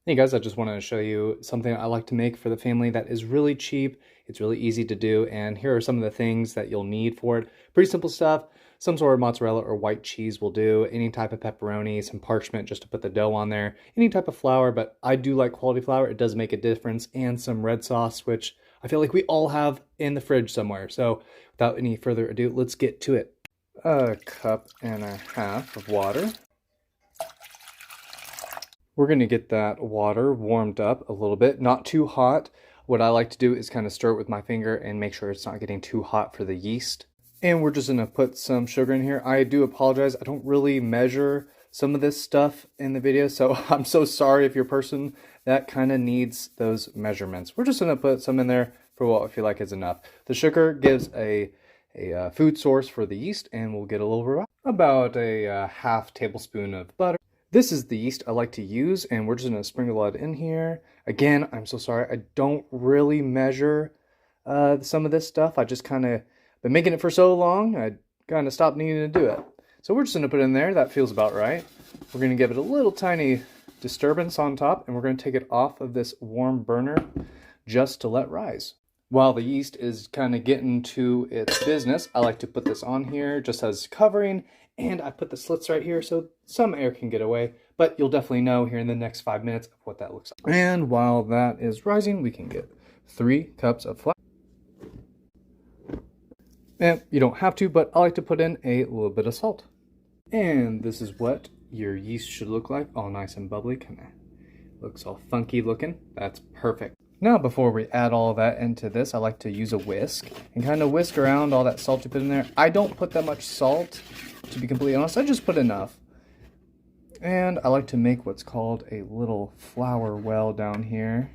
Hey guys, I just wanted to show you something I like to make for the family that is really cheap. It's really easy to do, and here are some of the things that you'll need for it. Pretty simple stuff. Some sort of mozzarella or white cheese will do. Any type of pepperoni, some parchment just to put the dough on there. Any type of flour, but I do like quality flour. It does make a difference. And some red sauce, which I feel like we all have in the fridge somewhere. So without any further ado, let's get to it. A cup and a half of water. We're going to get that water warmed up a little bit, not too hot. What I like to do is kind of stir it with my finger and make sure it's not getting too hot for the yeast. And we're just going to put some sugar in here. I do apologize, I don't really measure some of this stuff in the video, so I'm so sorry if you're a person that kind of needs those measurements. We're just going to put some in there for what I feel like is enough. The sugar gives a food source for the yeast, and we'll get a little bit about a half tablespoon of butter. This is the yeast I like to use, and we're just going to sprinkle it in here. Again, I'm so sorry, I don't really measure some of this stuff. I just kind of been making it for so long, I kind of stopped needing to do it. So we're just going to put it in there. That feels about right. We're going to give it a little tiny disturbance on top, and we're going to take it off of this warm burner just to let rise. While the yeast is kind of getting to its business, I like to put this on here just as covering, and I put the slits right here so some air can get away, but you'll definitely know here in the next 5 minutes of what that looks like. And while that is rising, we can get 3 cups of flour. And you don't have to, but I like to put in a little bit of salt. And this is what your yeast should look like, all nice and bubbly, kind of looks all funky looking. That's perfect. Now, before we add all that into this, I like to use a whisk and kind of whisk around all that salt you put in there. I don't put that much salt, to be completely honest. I just put enough. And I like to make what's called a little flour well down here,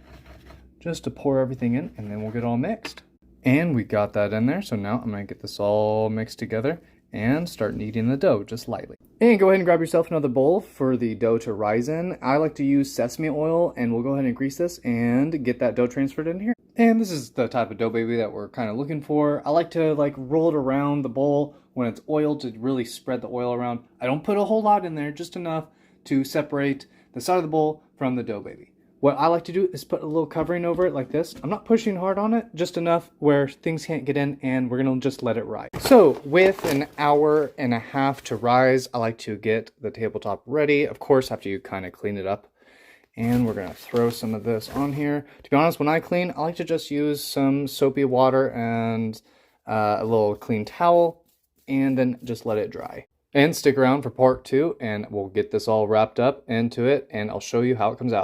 just to pour everything in, and then we'll get all mixed. And we got that in there, so now I'm going to get this all mixed together and start kneading the dough just lightly. And go ahead and grab yourself another bowl for the dough to rise in. I like to use sesame oil, and we'll go ahead and grease this and get that dough transferred in here. And this is the type of dough baby that we're kind of looking for. I like to roll it around the bowl when it's oiled to really spread the oil around. I don't put a whole lot in there, just enough to separate the side of the bowl from the dough baby. What I like to do is put a little covering over it like this. I'm not pushing hard on it, just enough where things can't get in, and we're gonna just let it rise. So with an hour and a half to rise, I like to get the tabletop ready. Of course, after you kind of clean it up. And we're gonna throw some of this on here. To be honest, when I clean, I like to just use some soapy water and a little clean towel, and then just let it dry. And stick around for part 2, and we'll get this all wrapped up into it, and I'll show you how it comes out.